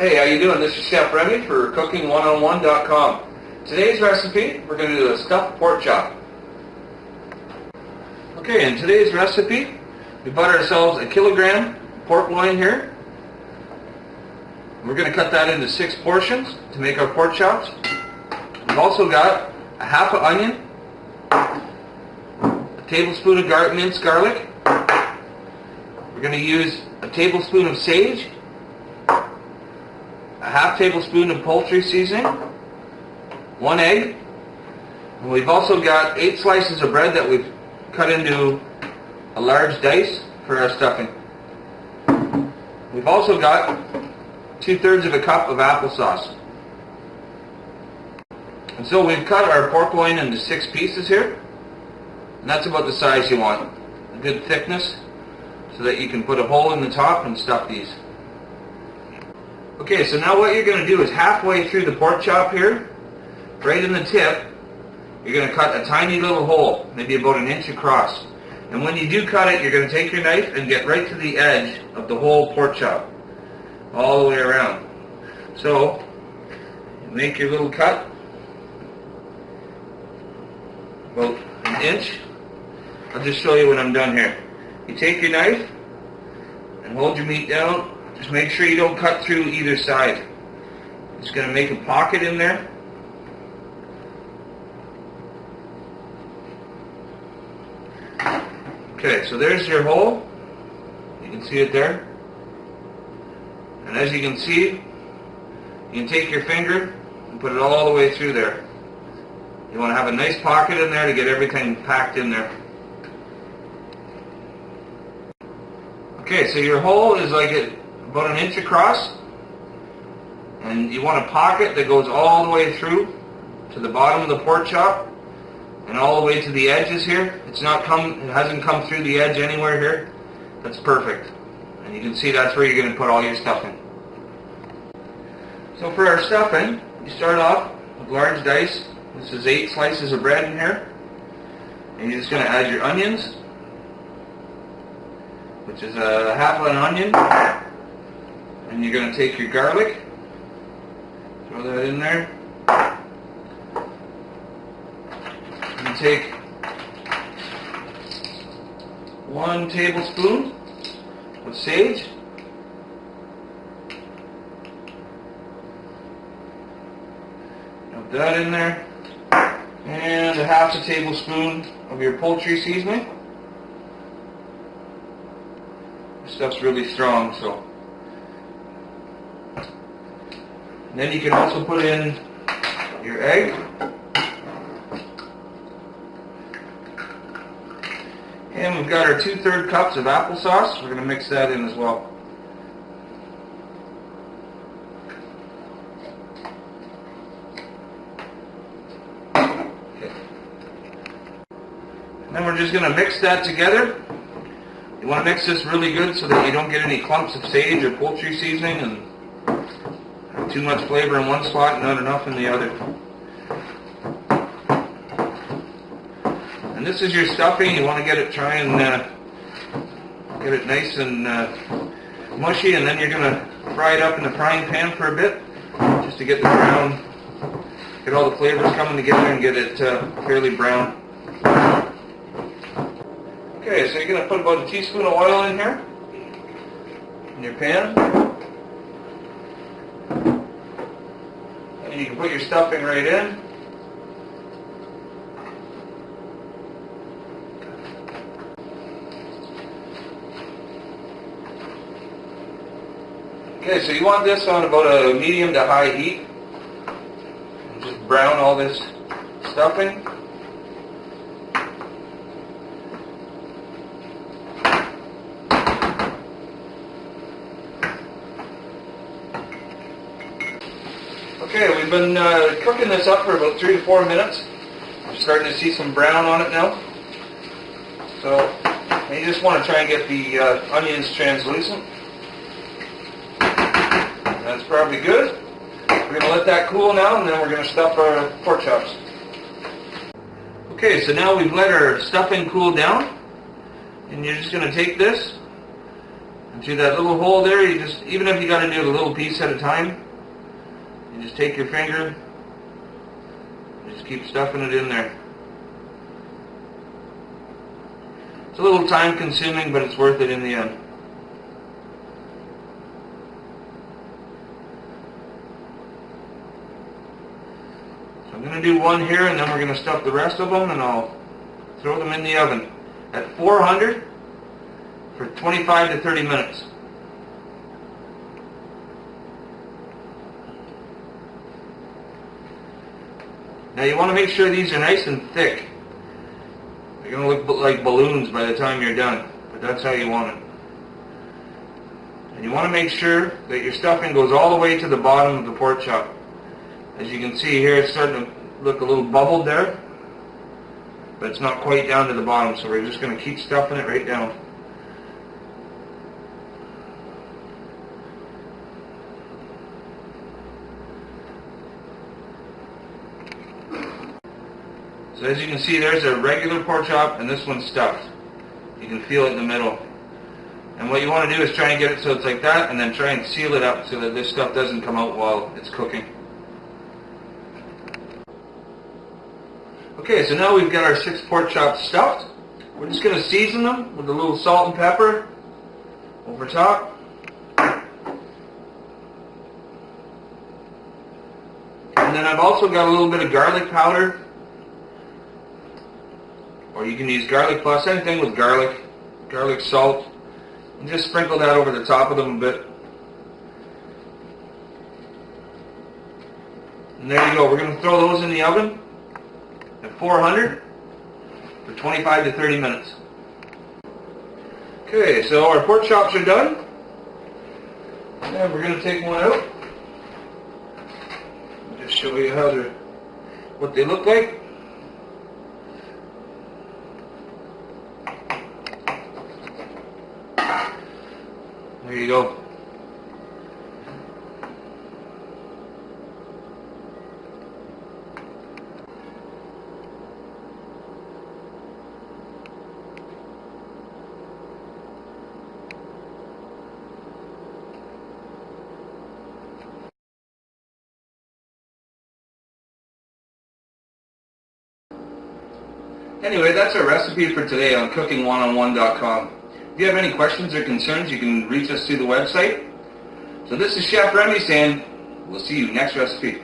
Hey, how you doing? This is Chef Remy for cooking1on1.com. Today's recipe, we're going to do a stuffed pork chop. Okay, in today's recipe, we bought ourselves a kilogram pork loin here. We're going to cut that into 6 portions to make our pork chops. We've also got a half an onion, a tablespoon of minced garlic. We're going to use a tablespoon of sage, a half tablespoon of poultry seasoning, 1 egg, and we've also got 8 slices of bread that we've cut into a large dice for our stuffing. We've also got 2/3 of a cup of applesauce. And so we've cut our pork loin into 6 pieces here, and that's about the size you want. A good thickness so that you can put a hole in the top and stuff these. Okay, so now what you're going to do is halfway through the pork chop here, right in the tip, you're going to cut a tiny little hole, maybe about 1 inch across. And when you do cut it, you're going to take your knife and get right to the edge of the whole pork chop, all the way around. So, make your little cut, about 1 inch. I'll just show you when I'm done here. You take your knife and hold your meat down. Just make sure you don't cut through either side. Just going to make a pocket in there. Okay, so there's your hole. You can see it there. And as you can see, you can take your finger and put it all the way through there. You want to have a nice pocket in there to get everything packed in there. Okay, so your hole is like about 1 inch across, and you want a pocket that goes all the way through to the bottom of the pork chop and all the way to the edges here. It hasn't come through the edge anywhere here. That's perfect. And you can see that's where you're going to put all your stuffing. So for our stuffing, you start off with large dice. This is 8 slices of bread in here. And you're just going to add your onions, which is a half an onion. And you're going to take your garlic, throw that in there. You take 1 tablespoon of sage. Dump that in there. And a half a tablespoon of your poultry seasoning. This stuff's really strong, so. And then you can also put in your egg. And we've got our 2/3 cups of applesauce. We're going to mix that in as well. Okay. And then we're just going to mix that together. You want to mix this really good so that you don't get any clumps of sage or poultry seasoning and have too much flavor in one spot and not enough in the other. And this is your stuffing. You want to get it, try and get it nice and mushy, and then you're going to fry it up in the frying pan for a bit, just to get the brown, get all the flavors coming together and get it fairly brown. Okay, so you're going to put about 1 teaspoon of oil in here, in your pan. And you can put your stuffing right in. Okay, so you want this on about a medium to high heat. And just brown all this stuffing. Okay, we've been cooking this up for about 3 to 4 minutes. We're starting to see some brown on it now. So you just want to try and get the onions translucent. That's probably good. We're going to let that cool now, and then we're going to stuff our pork chops. Okay, so now we've let our stuffing cool down, and you're just going to take this and into that little hole there. You just, even if you got to do it a little piece at a time, you just take your finger, just keep stuffing it in there. It's a little time consuming, but it's worth it in the end. So I'm going to do one here, and then we're going to stuff the rest of them, and I'll throw them in the oven at 400 for 25 to 30 minutes. Now you want to make sure these are nice and thick. They're going to look like balloons by the time you're done, but that's how you want it. And you want to make sure that your stuffing goes all the way to the bottom of the pork chop. As you can see here, it's starting to look a little bubbled there, but it's not quite down to the bottom, so we're just going to keep stuffing it right down. So as you can see, there's a regular pork chop, and this one's stuffed. You can feel it in the middle. And what you want to do is try and get it so it's like that, and then try and seal it up so that this stuff doesn't come out while it's cooking. Okay, so now we've got our 6 pork chops stuffed. We're just going to season them with a little salt and pepper over top. And then I've also got a little bit of garlic powder. Or you can use garlic plus, anything with garlic, garlic salt, and just sprinkle that over the top of them a bit. And there you go. We're going to throw those in the oven at 400 for 25 to 30 minutes. Okay, so our pork chops are done. And we're going to take one out. I'll just show you what they look like. There you go. Anyway, that's our recipe for today on cooking1on1.com. If you have any questions or concerns, you can reach us through the website. So this is Chef Remy saying, we'll see you next recipe.